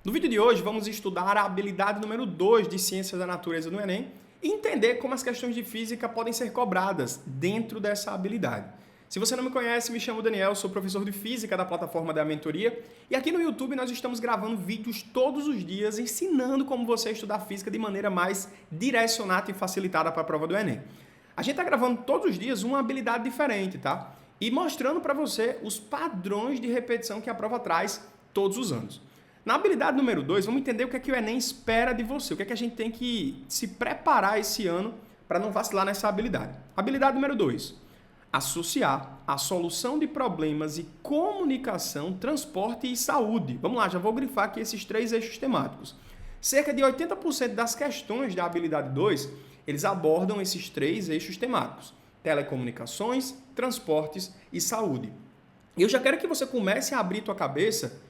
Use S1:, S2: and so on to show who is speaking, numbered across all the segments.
S1: No vídeo de hoje, vamos estudar a habilidade número 2 de Ciências da Natureza do Enem e entender como as questões de física podem ser cobradas dentro dessa habilidade. Se você não me conhece, me chamo Daniel, sou professor de Física da plataforma da Mentoria e aqui no YouTube nós estamos gravando vídeos todos os dias ensinando como você estudar Física de maneira mais direcionada e facilitada para a prova do Enem. A gente está gravando todos os dias uma habilidade diferente, tá? E mostrando para você os padrões de repetição que a prova traz todos os anos. Na habilidade número 2, vamos entender o que é que o Enem espera de você, o que é que a gente tem que se preparar esse ano para não vacilar nessa habilidade. Habilidade número 2, associar a solução de problemas e comunicação, transporte e saúde. Vamos lá, já vou grifar aqui esses 3 eixos temáticos. Cerca de 80% das questões da habilidade 2, eles abordam esses 3 eixos temáticos: telecomunicações, transportes e saúde. E eu já quero que você comece a abrir tua cabeça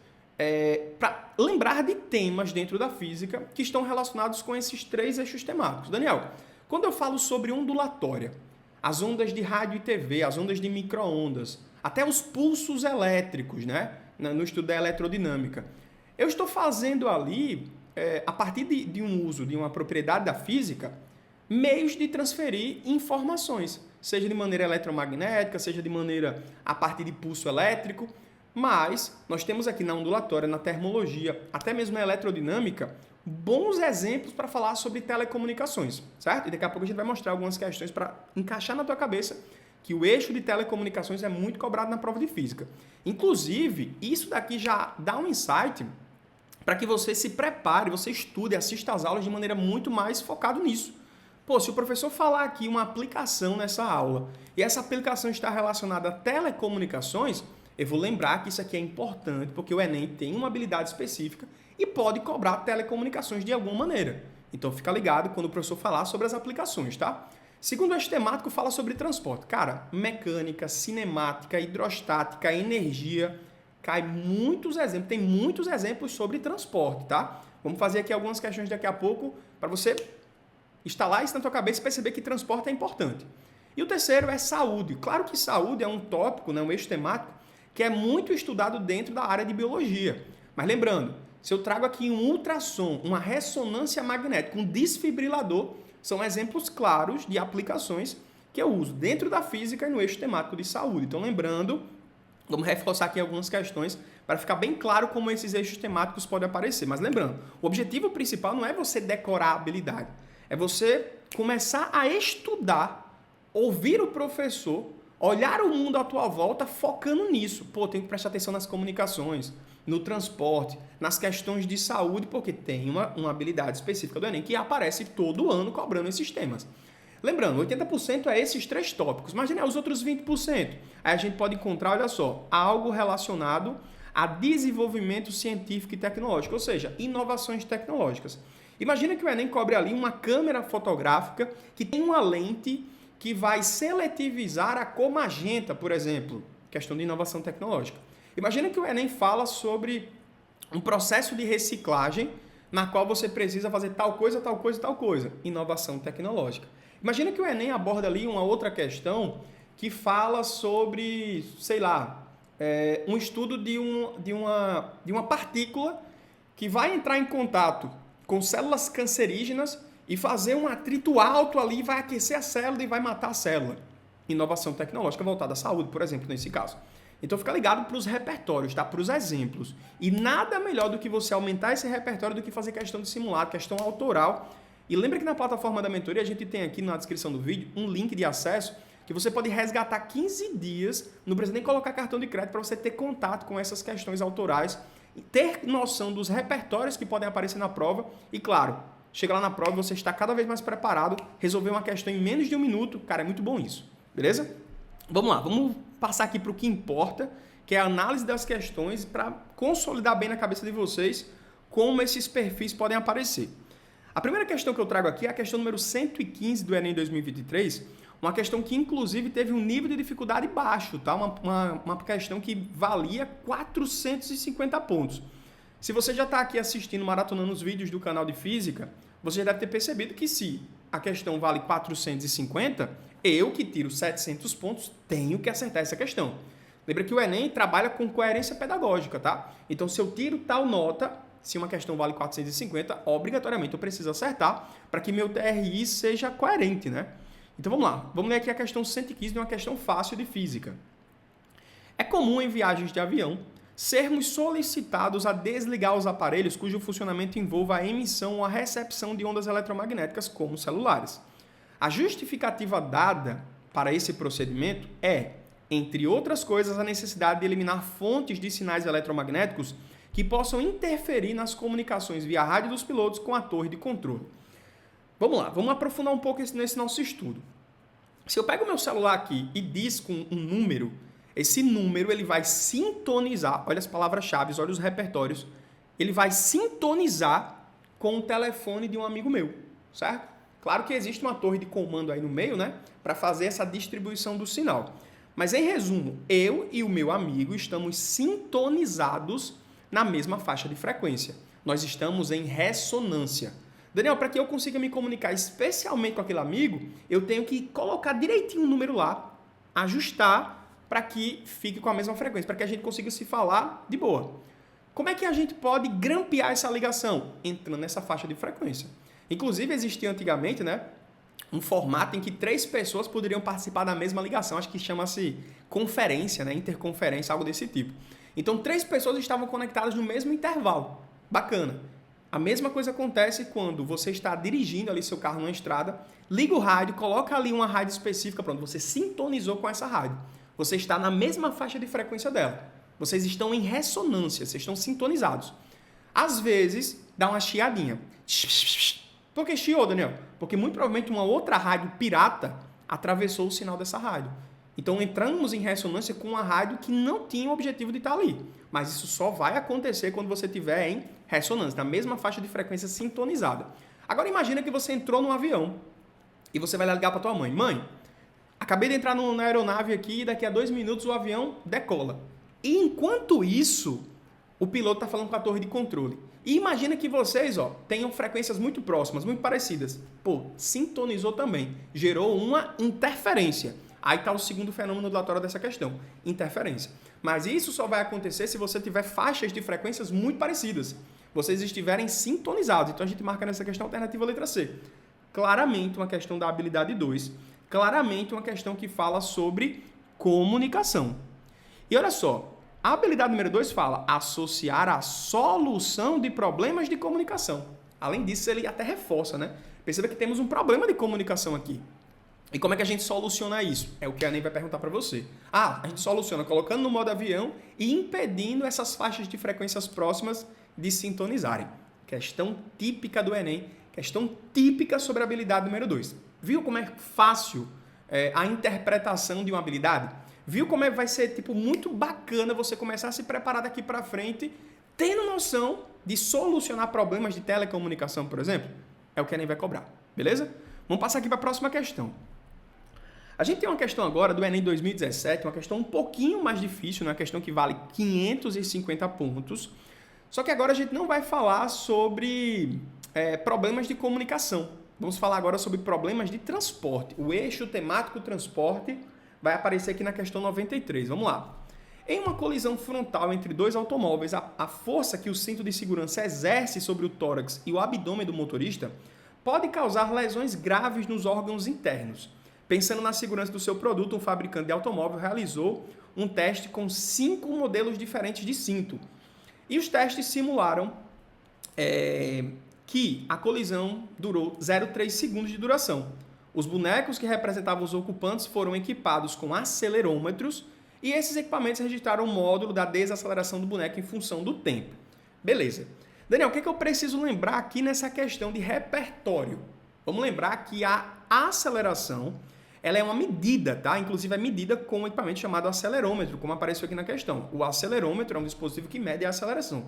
S1: para lembrar de temas dentro da física que estão relacionados com esses 3 eixos temáticos. Daniel, quando eu falo sobre ondulatória, as ondas de rádio e TV, as ondas de micro-ondas, até os pulsos elétricos, né, no estudo da eletrodinâmica, eu estou fazendo ali, a partir de um uso de uma propriedade da física, meios de transferir informações, seja de maneira eletromagnética, seja de maneira a partir de pulso elétrico. Mas nós temos aqui na ondulatória, na termologia, até mesmo na eletrodinâmica, bons exemplos para falar sobre telecomunicações, certo? E daqui a pouco a gente vai mostrar algumas questões para encaixar na tua cabeça que o eixo de telecomunicações é muito cobrado na prova de física. Inclusive, isso daqui já dá um insight para que você se prepare, você estude, assista às aulas de maneira muito mais focado nisso. Pô, se o professor falar aqui uma aplicação nessa aula e essa aplicação está relacionada a telecomunicações, eu vou lembrar que isso aqui é importante, porque o Enem tem uma habilidade específica e pode cobrar telecomunicações de alguma maneira. Então fica ligado quando o professor falar sobre as aplicações, tá? Segundo eixo temático, fala sobre transporte. Cara, mecânica, cinemática, hidrostática, energia, tem muitos exemplos sobre transporte, tá? Vamos fazer aqui algumas questões daqui a pouco para você instalar isso na tua cabeça e perceber que transporte é importante. E o terceiro é saúde. Claro que saúde é um tópico, né, um eixo temático, que é muito estudado dentro da área de biologia. Mas lembrando, se eu trago aqui um ultrassom, uma ressonância magnética, um desfibrilador, são exemplos claros de aplicações que eu uso dentro da física e no eixo temático de saúde. Então, lembrando, vamos reforçar aqui algumas questões para ficar bem claro como esses eixos temáticos podem aparecer. Mas lembrando, o objetivo principal não é você decorar a habilidade, é você começar a estudar, ouvir o professor, olhar o mundo à tua volta focando nisso. Pô, tem que prestar atenção nas comunicações, no transporte, nas questões de saúde, porque tem uma habilidade específica do Enem que aparece todo ano cobrando esses temas. Lembrando, 80% é esses 3 tópicos. Imagina os outros 20%. Aí a gente pode encontrar, olha só, algo relacionado a desenvolvimento científico e tecnológico, ou seja, inovações tecnológicas. Imagina que o Enem cobre ali uma câmera fotográfica que tem uma lente que vai seletivizar a cor magenta, por exemplo, questão de inovação tecnológica. Imagina que o Enem fala sobre um processo de reciclagem na qual você precisa fazer tal coisa, tal coisa, tal coisa. Inovação tecnológica. Imagina que o Enem aborda ali uma outra questão que fala sobre, sei lá, um estudo de uma partícula que vai entrar em contato com células cancerígenas e fazer um atrito alto ali, vai aquecer a célula e vai matar a célula. Inovação tecnológica voltada à saúde, por exemplo, nesse caso. Então fica ligado para os repertórios, tá? Para os exemplos. E nada melhor do que você aumentar esse repertório do que fazer questão de simulado, questão autoral. E lembra que na plataforma da mentoria a gente tem aqui na descrição do vídeo um link de acesso que você pode resgatar 15 dias, não precisa nem colocar cartão de crédito para você ter contato com essas questões autorais, ter noção dos repertórios que podem aparecer na prova e, claro, chega lá na prova e você está cada vez mais preparado, resolver uma questão em menos de 1 minuto, cara, é muito bom isso, beleza? Vamos lá, vamos passar aqui para o que importa, que é a análise das questões para consolidar bem na cabeça de vocês como esses perfis podem aparecer. A primeira questão que eu trago aqui é a questão número 115 do Enem 2023, uma questão que inclusive teve um nível de dificuldade baixo, tá? Uma questão que valia 450 pontos. Se você já está aqui assistindo, maratonando os vídeos do canal de Física, você já deve ter percebido que se a questão vale 450, eu que tiro 700 pontos tenho que acertar essa questão. Lembra que o Enem trabalha com coerência pedagógica, tá? Então, se eu tiro tal nota, Se uma questão vale 450, obrigatoriamente eu preciso acertar para que meu TRI seja coerente, né? Então vamos lá. Vamos ler aqui a questão 115 de uma questão fácil de física. É comum em viagens de avião sermos solicitados a desligar os aparelhos cujo funcionamento envolva a emissão ou a recepção de ondas eletromagnéticas, como celulares. A justificativa dada para esse procedimento é, entre outras coisas, a necessidade de eliminar fontes de sinais eletromagnéticos que possam interferir nas comunicações via rádio dos pilotos com a torre de controle. Vamos lá, vamos aprofundar um pouco nesse nosso estudo. Se eu pego meu celular aqui e disco um número, esse número ele vai sintonizar, olha as palavras-chave, olha os repertórios, ele vai sintonizar com o telefone de um amigo meu, certo? Claro que existe uma torre de comando aí no meio, né, para fazer essa distribuição do sinal. Mas em resumo, eu e o meu amigo estamos sintonizados na mesma faixa de frequência. Nós estamos em ressonância. Daniel, para que eu consiga me comunicar especialmente com aquele amigo, eu tenho que colocar direitinho o número lá, ajustar para que fique com a mesma frequência, para que a gente consiga se falar de boa. Como é que a gente pode grampear essa ligação? Entrando nessa faixa de frequência. Inclusive, existia antigamente, né, um formato em que 3 pessoas poderiam participar da mesma ligação. Acho que chama-se conferência, né, interconferência, algo desse tipo. Então, 3 pessoas estavam conectadas no mesmo intervalo. Bacana. A mesma coisa acontece quando você está dirigindo ali seu carro numa estrada, liga o rádio, coloca ali uma rádio específica, pronto, você sintonizou com essa rádio. Você está na mesma faixa de frequência dela. Vocês estão em ressonância, vocês estão sintonizados. Às vezes, dá uma chiadinha. Por que chiou, Daniel? Porque muito provavelmente uma outra rádio pirata atravessou o sinal dessa rádio. Então, entramos em ressonância com uma rádio que não tinha o objetivo de estar ali. Mas isso só vai acontecer quando você estiver em ressonância, na mesma faixa de frequência sintonizada. Agora, imagina que você entrou num avião e você vai ligar para tua mãe. Mãe, acabei de entrar na aeronave aqui e daqui a 2 minutos o avião decola. E enquanto isso, o piloto está falando com a torre de controle. E imagina que vocês tenham frequências muito próximas, muito parecidas. Pô, sintonizou também. Gerou uma interferência. Aí está o segundo fenômeno ondulatório dessa questão, interferência. Mas isso só vai acontecer se você tiver faixas de frequências muito parecidas. Vocês estiverem sintonizados. Então a gente marca nessa questão alternativa letra C. Claramente uma questão da habilidade 2. Claramente uma questão que fala sobre comunicação. E olha só, a habilidade número 2 fala associar a solução de problemas de comunicação. Além disso, ele até reforça, né? Perceba que temos um problema de comunicação aqui. E como é que a gente soluciona isso? É o que a Enem vai perguntar para você. A gente soluciona colocando no modo avião e impedindo essas faixas de frequências próximas de sintonizarem. Questão típica do Enem, questão típica sobre a habilidade número 2. Viu como é fácil a interpretação de uma habilidade? Viu como vai ser muito bacana você começar a se preparar daqui para frente, tendo noção de solucionar problemas de telecomunicação, por exemplo? É o que a Enem vai cobrar, beleza? Vamos passar aqui para a próxima questão. A gente tem uma questão agora do Enem 2017, uma questão um pouquinho mais difícil, uma questão que vale 550 pontos. Só que agora a gente não vai falar sobre problemas de comunicação. Vamos falar agora sobre problemas de transporte. O eixo temático transporte vai aparecer aqui na questão 93. Vamos lá. Em uma colisão frontal entre 2 automóveis, a força que o cinto de segurança exerce sobre o tórax e o abdômen do motorista pode causar lesões graves nos órgãos internos. Pensando na segurança do seu produto, um fabricante de automóvel realizou um teste com 5 modelos diferentes de cinto. E os testes simularam que a colisão durou 0,3 segundos de duração. Os bonecos que representavam os ocupantes foram equipados com acelerômetros e esses equipamentos registraram o módulo da desaceleração do boneco em função do tempo. Beleza. Daniel, o que eu preciso lembrar aqui nessa questão de repertório? Vamos lembrar que a aceleração ela é uma medida, tá? Inclusive é medida com um equipamento chamado acelerômetro, como apareceu aqui na questão. O acelerômetro é um dispositivo que mede a aceleração.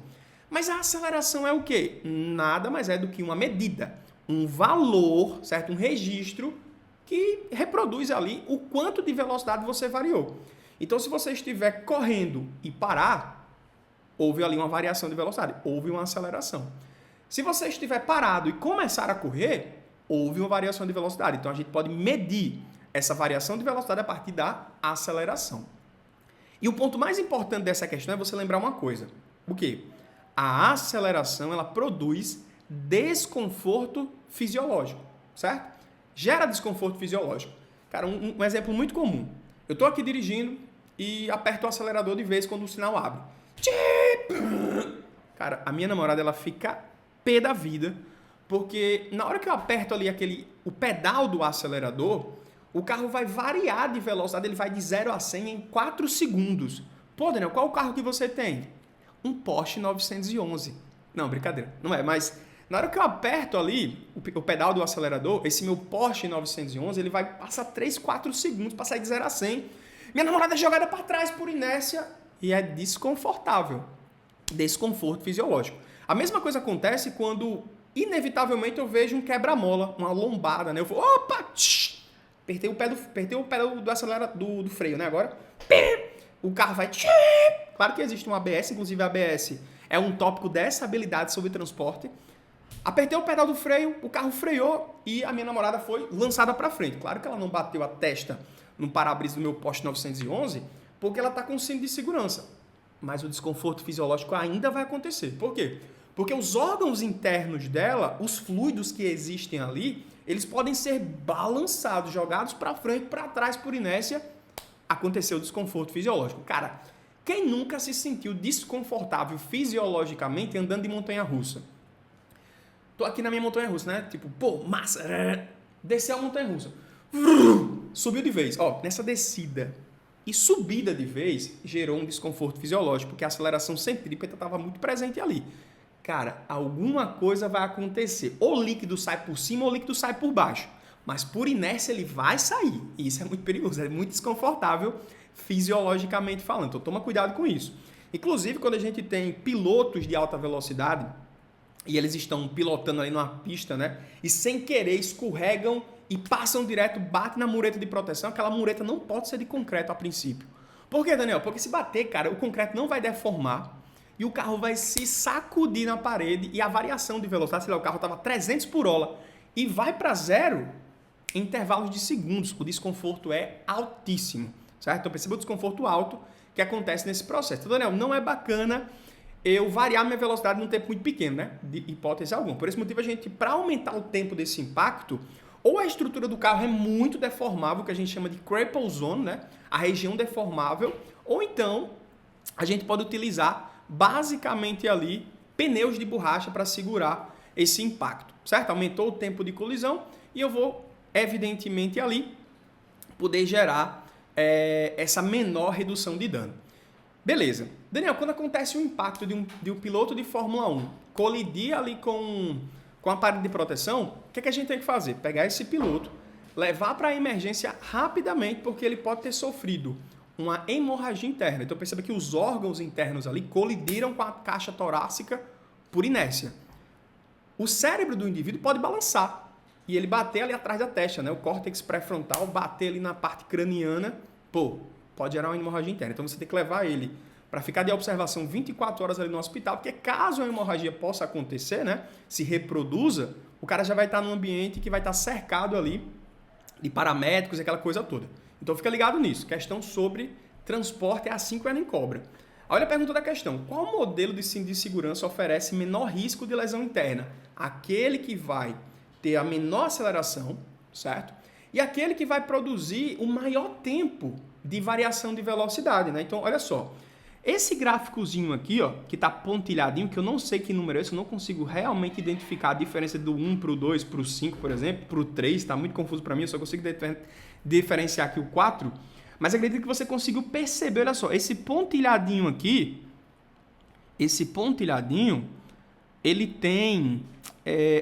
S1: Mas a aceleração é o quê? Nada mais é do que uma medida, um valor, certo? Um registro que reproduz ali o quanto de velocidade você variou. Então, se você estiver correndo e parar, houve ali uma variação de velocidade, houve uma aceleração. Se você estiver parado e começar a correr, houve uma variação de velocidade. Então, a gente pode medir essa variação de velocidade a partir da aceleração. E o ponto mais importante dessa questão é você lembrar uma coisa. O quê? A aceleração, ela produz desconforto fisiológico, certo? Gera desconforto fisiológico. Cara, um exemplo muito comum. Eu estou aqui dirigindo e aperto o acelerador de vez quando o sinal abre. Cara, a minha namorada, ela fica pé da vida, porque na hora que eu aperto ali o pedal do acelerador, o carro vai variar de velocidade, ele vai de 0 a 100 em 4 segundos. Pô, Daniel, qual o carro que você tem? Um Porsche 911. Não, brincadeira, não é, mas na hora que eu aperto ali o pedal do acelerador, esse meu Porsche 911, ele vai passar 3, 4 segundos para sair de 0 a 100. Minha namorada é jogada para trás por inércia e é desconfortável. Desconforto fisiológico. A mesma coisa acontece quando, inevitavelmente, eu vejo um quebra-mola, uma lombada, né? Eu vou, opa, apertei o pé do acelerador, do freio, né? Agora, o carro vai, claro que existe um ABS, inclusive ABS é um tópico dessa habilidade sobre transporte. Apertei o pedal do freio, o carro freou e a minha namorada foi lançada para frente. Claro que ela não bateu a testa no para-brisa do meu Porsche 911, porque ela está com cinto de segurança. Mas o desconforto fisiológico ainda vai acontecer. Por quê? Porque os órgãos internos dela, os fluidos que existem ali, eles podem ser balançados, jogados para frente, para trás por inércia. Aconteceu o desconforto fisiológico. Cara, quem nunca se sentiu desconfortável fisiologicamente andando de montanha-russa? Tô aqui na minha montanha-russa, né? Tipo, pô, massa. Desceu a montanha-russa. Subiu de vez. Ó, nessa descida e subida de vez, gerou um desconforto fisiológico, porque a aceleração centrípeta estava muito presente ali. Cara, alguma coisa vai acontecer. Ou o líquido sai por cima ou o líquido sai por baixo. Mas por inércia ele vai sair. E isso é muito perigoso, é muito desconfortável fisiologicamente falando. Então toma cuidado com isso. Inclusive, quando a gente tem pilotos de alta velocidade e eles estão pilotando ali numa pista, né? E sem querer escorregam e passam direto, batem na mureta de proteção. Aquela mureta não pode ser de concreto a princípio. Por quê, Daniel? Porque se bater, cara, o concreto não vai deformar e o carro vai se sacudir na parede e a variação de velocidade, sei lá, o carro estava 300 por hora e vai para zero em intervalos de segundos. O desconforto é altíssimo, certo? Então perceba o desconforto alto que acontece nesse processo. Então, Daniel, não é bacana eu variar minha velocidade num tempo muito pequeno, né? De hipótese alguma. Por esse motivo, a gente, para aumentar o tempo desse impacto, ou a estrutura do carro é muito deformável, que a gente chama de cripple zone, né? A região deformável, ou então a gente pode utilizar basicamente ali pneus de borracha para segurar esse impacto, certo? Aumentou o tempo de colisão e eu vou, evidentemente, ali poder gerar essa menor redução de dano. Beleza. Daniel, quando acontece o impacto de um piloto de Fórmula 1 colidir ali com a parede de proteção, o que a gente tem que fazer? Pegar esse piloto, levar para a emergência rapidamente, porque ele pode ter sofrido uma hemorragia interna. Então perceba que os órgãos internos ali colidiram com a caixa torácica por inércia. O cérebro do indivíduo pode balançar e ele bater ali atrás da testa, né? O córtex pré-frontal bater ali na parte craniana, pode gerar uma hemorragia interna. Então você tem que levar ele para ficar de observação 24 horas ali no hospital, porque caso a hemorragia possa acontecer, né? Se reproduza, o cara já vai estar num ambiente que vai estar cercado ali de paramédicos e aquela coisa toda. Então fica ligado nisso. Questão sobre transporte é assim que o Enem cobra. Olha a pergunta da questão. Qual modelo de cinto de segurança oferece menor risco de lesão interna? Aquele que vai ter a menor aceleração, certo? E aquele que vai produzir o maior tempo de variação de velocidade, né? Então, olha só. Esse gráficozinho aqui, ó, que está pontilhadinho, que eu não sei que número é esse, eu não consigo realmente identificar a diferença do 1 para o 2, para o 5, por exemplo, para o 3, está muito confuso para mim, eu só consigo diferenciar aqui o 4, mas acredito que você conseguiu perceber, olha só, esse pontilhadinho aqui, ele tem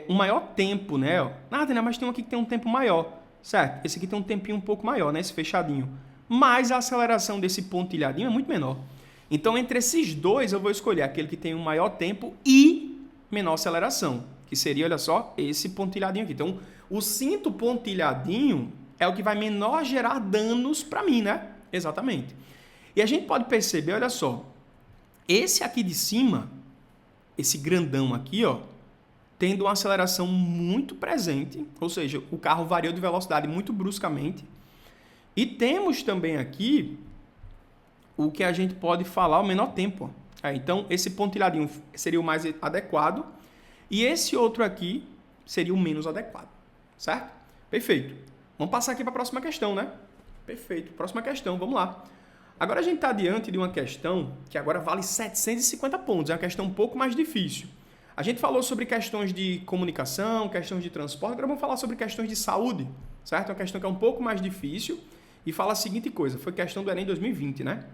S1: um maior tempo, né? Nada, né? Mas tem um aqui que tem um tempo maior, certo? Esse aqui tem um tempinho um pouco maior, né? Esse fechadinho. Mas a aceleração desse pontilhadinho é muito menor. Então, entre esses dois, eu vou escolher aquele que tem um maior tempo e menor aceleração, que seria, olha só, esse pontilhadinho aqui. Então, o cinto pontilhadinho é o que vai menor gerar danos para mim, né? Exatamente. E a gente pode perceber, olha só, esse aqui de cima, esse grandão aqui, ó, tendo uma aceleração muito presente, ou seja, o carro variou de velocidade muito bruscamente. E temos também aqui o que a gente pode falar o menor tempo. Então, esse pontilhadinho seria o mais adequado e esse outro aqui seria o menos adequado, certo? Perfeito. Vamos passar aqui para a próxima questão, né? Perfeito. Próxima questão, vamos lá. Agora a gente está diante de uma questão que agora vale 750 pontos. É uma questão um pouco mais difícil. A gente falou sobre questões de comunicação, questões de transporte, agora vamos falar sobre questões de saúde, certo? É uma questão que é um pouco mais difícil e fala a seguinte coisa, foi questão do Enem 2020, né?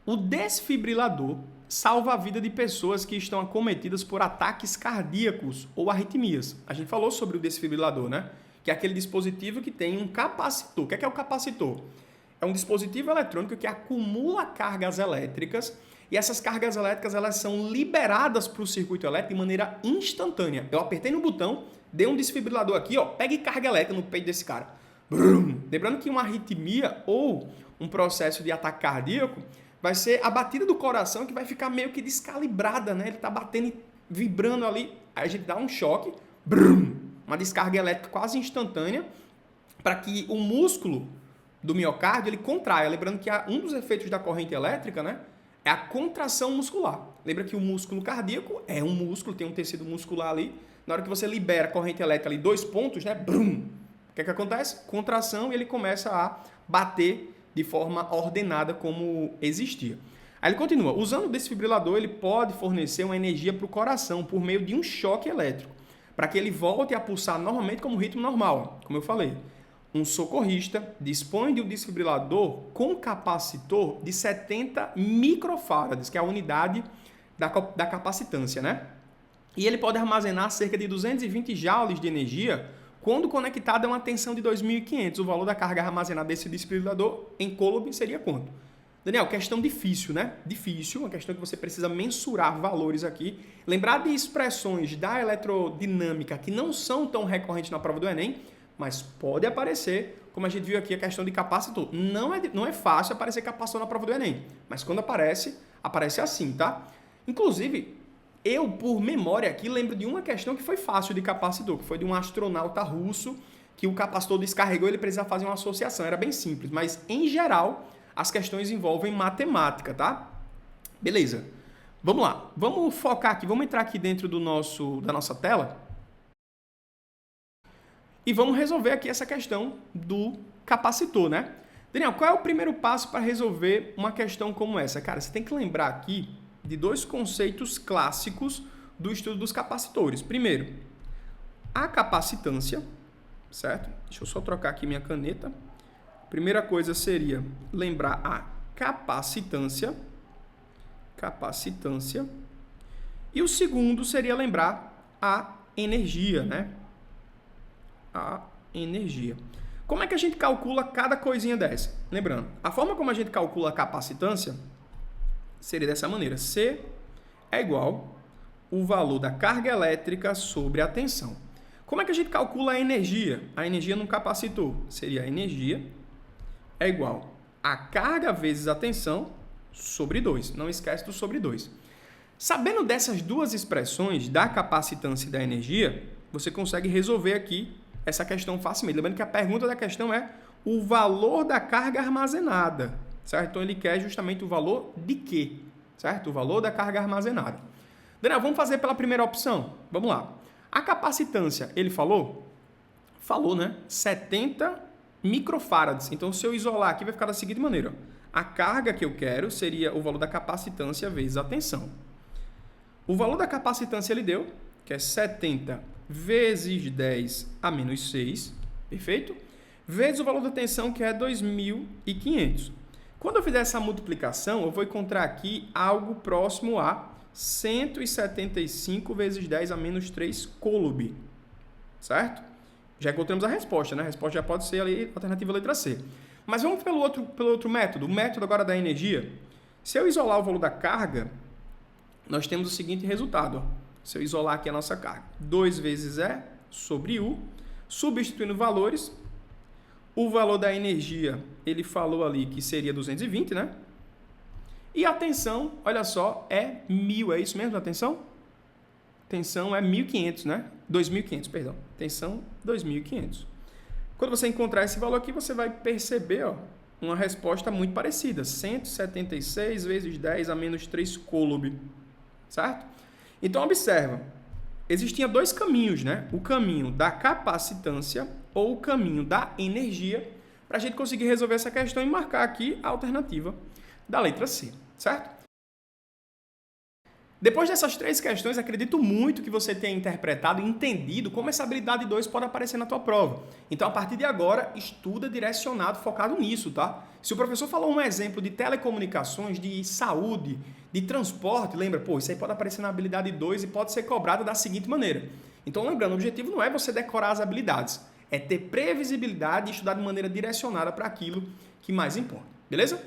S1: O desfibrilador salva a vida de pessoas que estão acometidas por ataques cardíacos ou arritmias. A gente falou sobre o desfibrilador, né? Que é aquele dispositivo que tem um capacitor. O que é o capacitor? É um dispositivo eletrônico que acumula cargas elétricas e essas cargas elétricas elas são liberadas para o circuito elétrico de maneira instantânea. Eu apertei no botão, dei um desfibrilador aqui, ó, pegue carga elétrica no peito desse cara. Brum. Lembrando que uma arritmia ou um processo de ataque cardíaco vai ser a batida do coração que vai ficar meio que descalibrada, né? Ele está batendo e vibrando ali, aí a gente dá um choque, brum, uma descarga elétrica quase instantânea para que o músculo do miocárdio ele contraia. Lembrando que um dos efeitos da corrente elétrica, né, é a contração muscular. Lembra que o músculo cardíaco é um músculo, tem um tecido muscular ali. Na hora que você libera a corrente elétrica ali, 2 pontos, né, brum, o que acontece? Contração e ele começa a bater de forma ordenada como existia. Aí ele continua, usando o desfibrilador, ele pode fornecer uma energia para o coração por meio de um choque elétrico, para que ele volte a pulsar normalmente como ritmo normal, como eu falei. Um socorrista dispõe de um desfibrilador com capacitor de 70 microfarads, que é a unidade da capacitância, né? E ele pode armazenar cerca de 220 joules de energia quando conectado a uma tensão de 2.500. O valor da carga armazenada desse desfibrilador em coulomb seria quanto? Daniel, questão difícil, né? Difícil, uma questão que você precisa mensurar valores aqui. Lembrar de expressões da eletrodinâmica que não são tão recorrentes na prova do Enem, mas pode aparecer, como a gente viu aqui, a questão de capacitor. Não é fácil aparecer capacitor na prova do Enem, mas quando aparece assim, tá? Inclusive, eu, por memória aqui, lembro de uma questão que foi fácil de capacitor, que foi de um astronauta russo, que o capacitor descarregou e ele precisava fazer uma associação. Era bem simples, mas, em geral, as questões envolvem matemática, tá? Beleza. Vamos lá. Vamos focar aqui, vamos entrar aqui dentro da nossa tela e vamos resolver aqui essa questão do capacitor, né? Daniel, qual é o primeiro passo para resolver uma questão como essa? Cara, você tem que lembrar aqui de 2 conceitos clássicos do estudo dos capacitores. Primeiro, a capacitância, certo? Deixa eu só trocar aqui minha caneta. Primeira coisa seria lembrar a capacitância. E o segundo seria lembrar a energia, né? A energia. Como é que a gente calcula cada coisinha dessa? Lembrando, a forma como a gente calcula a capacitância seria dessa maneira. C é igual o valor da carga elétrica sobre a tensão. Como é que a gente calcula a energia? A energia num capacitor seria a energia é igual a carga vezes a tensão sobre 2. Não esquece do sobre 2. Sabendo dessas duas expressões, da capacitância e da energia, você consegue resolver aqui essa questão facilmente. Lembrando que a pergunta da questão é o valor da carga armazenada, certo? Então, ele quer justamente o valor de quê? Certo? O valor da carga armazenada. Daniel, vamos fazer pela primeira opção. Vamos lá. A capacitância, ele falou? Falou, né? 70 microfarads. Então, se eu isolar aqui, vai ficar da seguinte maneira. A carga que eu quero seria o valor da capacitância vezes a tensão. O valor da capacitância ele deu, que é 70 vezes 10 a menos 6, perfeito? Vezes o valor da tensão, que é 2.500. Quando eu fizer essa multiplicação, eu vou encontrar aqui algo próximo a 175 vezes 10 a menos 3 coulomb, certo? Já encontramos a resposta, né? A resposta já pode ser ali, alternativa letra C. Mas vamos pelo outro método, o método agora da energia. Se eu isolar o valor da carga, nós temos o seguinte resultado, ó. Se eu isolar aqui a nossa carga, 2 vezes E sobre U, substituindo valores, o valor da energia, ele falou ali que seria 220, né? E a tensão, olha só, é 1.000, é isso mesmo a tensão? Tensão é 1.500, né? 2.500, perdão. Tensão, 2.500. Quando você encontrar esse valor aqui, você vai perceber, ó, uma resposta muito parecida. 176 vezes 10 a menos 3 coulomb, certo? Então, observa. Existiam dois caminhos, né? O caminho da capacitância ou o caminho da energia, para a gente conseguir resolver essa questão e marcar aqui a alternativa da letra C, certo? Depois dessas três questões, acredito muito que você tenha interpretado e entendido como essa habilidade 2 pode aparecer na tua prova. Então, a partir de agora, estuda direcionado, focado nisso, tá? Se o professor falou um exemplo de telecomunicações, de saúde, de transporte, lembra, pô, isso aí pode aparecer na habilidade 2 e pode ser cobrado da seguinte maneira. Então, lembrando, o objetivo não é você decorar as habilidades, é ter previsibilidade e estudar de maneira direcionada para aquilo que mais importa, beleza?